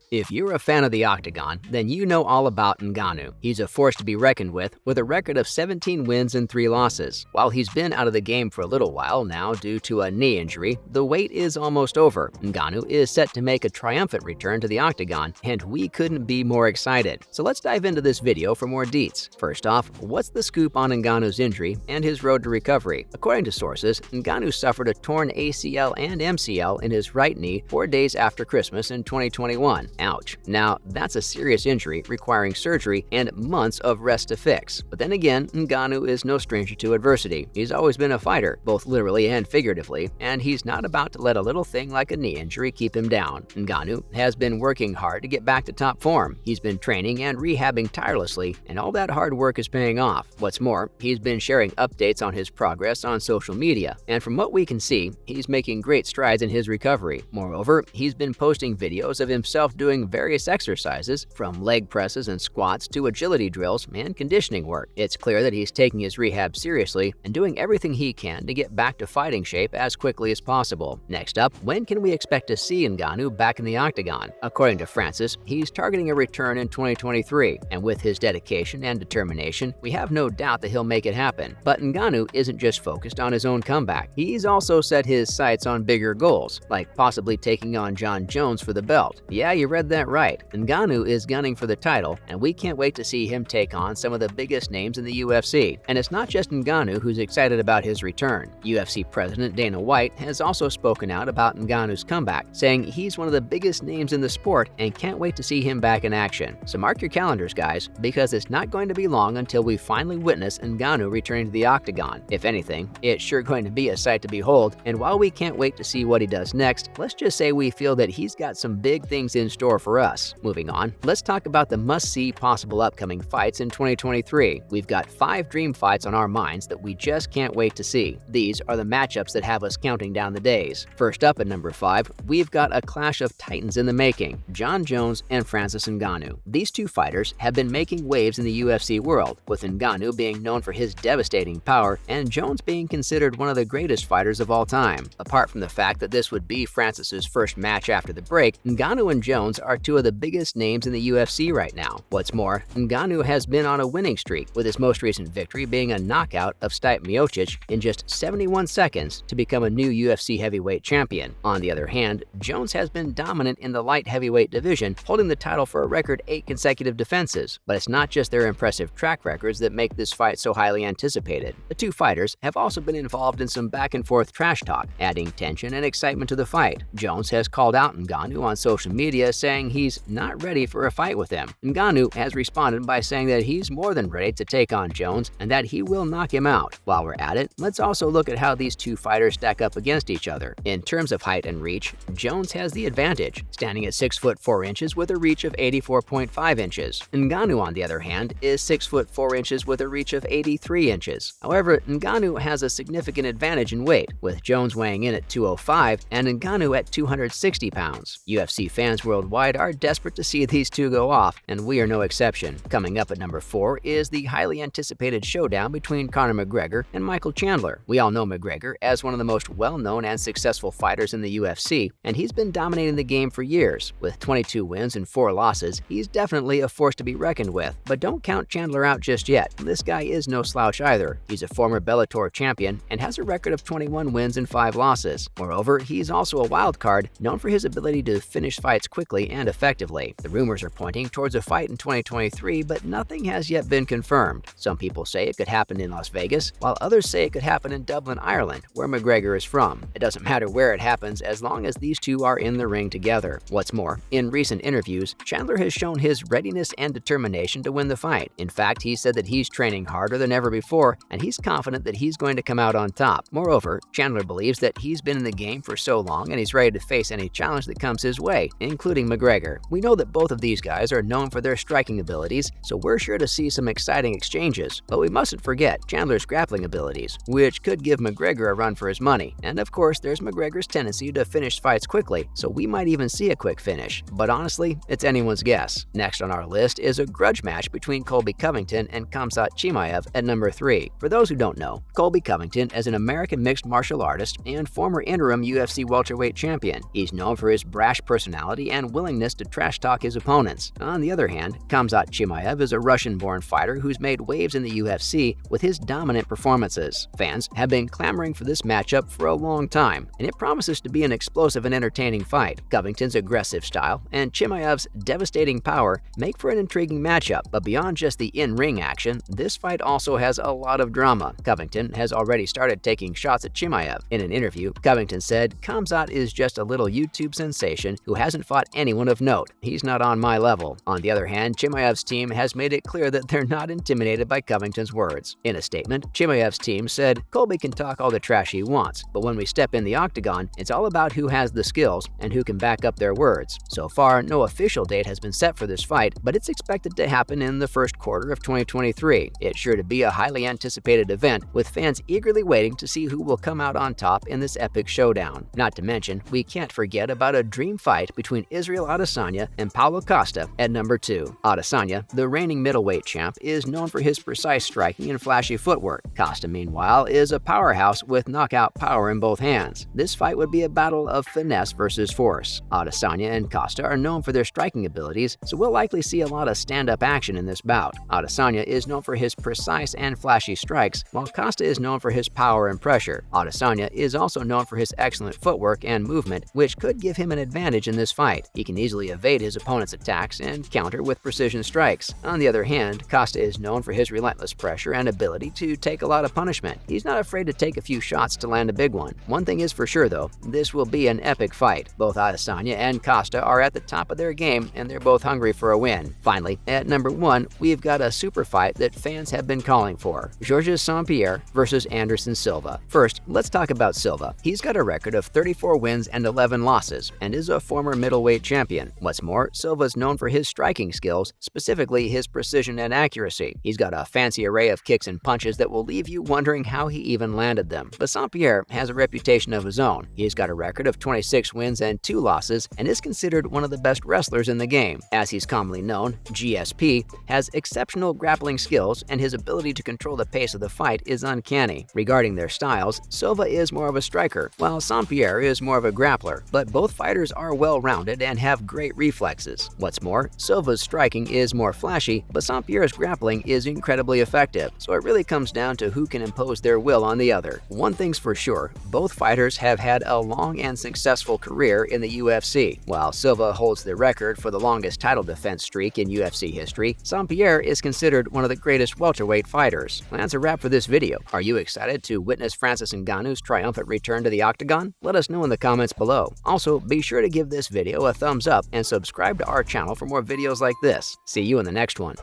If you're a fan of the Octagon, then you know all about Ngannou. He's a force to be reckoned with a record of 17 wins and 3 losses. While he's been out of the game for a little while now due to a knee injury, the wait is almost over. Ngannou is set to make a triumphant return to the Octagon, and we couldn't be more excited. So let's dive into this video for more deets. First off, what's the scoop on Ngannou's injury and his road to recovery? According to sources, Ngannou suffered a torn ACL and MCL in his right knee 4 days after Christmas in 2021. Ouch. Now, that's a serious injury requiring surgery and months of rest to fix. But then again, Ngannou is no stranger to adversity. He's always been a fighter, both literally and figuratively, and he's not about to let a little thing like a knee injury keep him down. Ngannou has been working hard to get back to top form. He's been training and rehabbing tirelessly, and all that hard work is paying off. What's more, he's been sharing updates on his progress on social media, and from what we can see, he's making great strides in his recovery. Moreover, he's been posting videos of himself doing various exercises, from leg presses and squats to agility drills and conditioning work. It's clear that he's taking his rehab seriously and doing everything he can to get back to fighting shape as quickly as possible. Next up, when can we expect to see Ngannou back in the Octagon? According to Francis, he's targeting a return in 2023, and with his dedication and determination, we have no doubt that he'll make it happen. But Ngannou isn't just focused on his own comeback. He's also set his sights on bigger goals, like possibly taking on Jon Jones for the belt. Yeah, you read that right. Ngannou is gunning for the title, and we can't wait to see him take on some of the biggest names in the UFC. And it's not just Ngannou who's excited about his return. UFC President Dana White has also spoken out about Ngannou's comeback, saying he's one of the biggest names in the sport and can't wait to see him back in action. So mark your calendars, guys, because it's not going to be long until we finally witness Ngannou returning to the Octagon. If anything, it's sure going to be a sight to behold, and while we can't wait to see what he does next, let's just say we feel that he's got some big things in store for us. Moving on, let's talk about the must-see possible upcoming fights in 2023. We've got 5 dream fights on our minds that we just can't wait to see. These are the matchups that have us counting down the days. First up at number 5, we've got a clash of titans in the making, Jon Jones and Francis Ngannou. These two fighters have been making waves in the UFC world, with Ngannou being known for his devastating power and Jones being considered one of the greatest fighters of all time. Apart from the fact that this would be Francis's first match after the break, Ngannou and Jones are two of the biggest names in the UFC right now. What's more, Ngannou has been on a winning streak, with his most recent victory being a knockout of Stipe Miocic in just 71 seconds to become a new UFC heavyweight champion. On the other hand, Jones has been dominant in the light heavyweight division, holding the title for a record 8 consecutive defenses. But it's not just their impressive track records that make this fight so highly anticipated. The two fighters have also been involved in some back-and-forth trash talk, adding tension and excitement to the fight. Jones has called out Ngannou on social media, saying he's not ready for a fight with him. Ngannou has responded by saying that he's more than ready to take on Jones and that he will knock him out. While we're at it, let's also look at how these two fighters stack up against each other. In terms of height and reach, Jones has the advantage, standing at 6 foot 4 inches with a reach of 84.5 inches. Ngannou, on the other hand, is 6 foot 4 inches with a reach of 83 inches. However, Ngannou has a significant advantage in weight, with Jones weighing in at 205 and Ngannou at 260 pounds. UFC fans worldwide are desperate to see these two go off, and we are no exception. Coming up at number 4 is the highly anticipated showdown between Conor McGregor and Michael Chandler. We all know McGregor as one of the most well-known and successful fighters in the UFC, and he's been dominating the game for years. With 22 wins and 4 losses, he's definitely a force to be reckoned with. But don't count Chandler out just yet. This guy is no slouch either. He's a former Bellator champion and has a record of 21 wins and 5 losses. Moreover, he's also a wild card, known for his ability to finish fights quickly and effectively. The rumors are pointing towards a fight in 2023, but nothing has yet been confirmed. Some people say it could happen in Las Vegas, while others say it could happen in Dublin, Ireland, where McGregor is from. It doesn't matter where it happens as long as these two are in the ring together. What's more, in recent interviews, Chandler has shown his readiness and determination to win the fight. In fact, he said that he's training harder than ever before, and he's confident that he's going to come out on top. Moreover, Chandler believes that he's been in the game for so long and he's ready to face any challenge that comes his way, including McGregor. We know that both of these guys are known for their striking abilities, so we're sure to see some exciting exchanges. But we mustn't forget Chandler's grappling abilities, which could give McGregor a run for his money. And of course, there's McGregor's tendency to finish fights quickly, so we might even see a quick finish. But honestly, it's anyone's guess. Next on our list is a grudge match between Colby Covington and Khamzat Chimaev at number 3. For those who don't know, Colby Covington is an American mixed martial artist and former interim UFC welterweight champion. He's known for his brash personality and willingness to trash talk his opponents. On the other hand, Khamzat Chimaev is a Russian-born fighter who's made waves in the UFC with his dominant performances. Fans have been clamoring for this matchup for a long time, and it promises to be an explosive and entertaining fight. Covington's aggressive style and Chimaev's devastating power make for an intriguing matchup, but beyond just the in-ring action, this fight also has a lot of drama. Covington has already started taking shots at Chimaev. In an interview, Covington said, "Khamzat is just a little YouTube sensation who hasn't fought anyone of note. He's not on my level." On the other hand, Chimaev's team has made it clear that they're not intimidated by Covington's words. In a statement, Chimaev's team said, "Colby can talk all the trash he wants, but when we step in the octagon, it's all about who has the skills and who can back up their words." So far, no official date has been set for this fight, but it's expected to happen in the first quarter of 2023. It's sure to be a highly anticipated event, with fans eagerly waiting to see who will come out on top in this epic showdown. Not to mention, we can't forget about a dream fight between Israel Adesanya and Paulo Costa at number 2. Adesanya, the reigning middleweight champ, is known for his precise striking and flashy footwork. Costa, meanwhile, is a powerhouse with knockout power in both hands. This fight would be a battle of finesse versus force. Adesanya and Costa are known for their striking abilities, so we'll likely see a lot of stand-up action in this bout. Adesanya is known for his precise and flashy strikes, while Costa is known for his power and pressure. Adesanya is also known for his excellent footwork and movement, which could give him an advantage in this fight. He can easily evade his opponent's attacks and counter with precision strikes. On the other hand, Costa is known for his relentless pressure and ability to take a lot of punishment. He's not afraid to take a few shots to land a big one. One thing is for sure though, this will be an epic fight. Both Adesanya and Costa are at the top of their game and they're both hungry for a win. Finally, at number 1, we've got a super fight that fans have been calling for. Georges St-Pierre versus Anderson Silva. First, let's talk about Silva. He's got a record of 34 wins and 11 losses and is a former middleweight champion. What's more, Silva's known for his striking skills, specifically his precision and accuracy. He's got a fancy array of kicks and punches that will leave you wondering how he even landed them. But St-Pierre has a reputation of his own. He's got a record of 26 wins and 2 losses and is considered one of the best wrestlers in the game. As he's commonly known, GSP has exceptional grappling skills and his ability to control the pace of the fight is uncanny. Regarding their styles, Silva is more of a striker, while St-Pierre is more of a grappler, but both fighters are well-rounded and have great reflexes. What's more, Silva's striking is more flashy, but St-Pierre's grappling is incredibly effective, so it really comes down to who can impose their will on the other. One thing's for sure, both fighters have had a long and successful career in the UFC. While Silva holds the record for the longest title defense streak in UFC history, St-Pierre is considered one of the greatest welterweight fighters. That's a wrap for this video. Are you excited to witness Francis Ngannou's triumphant return to the Octagon? Let us know in the comments below. Also, be sure to give this video a thumbs up and subscribe to our channel for more videos like this. See you in the next one.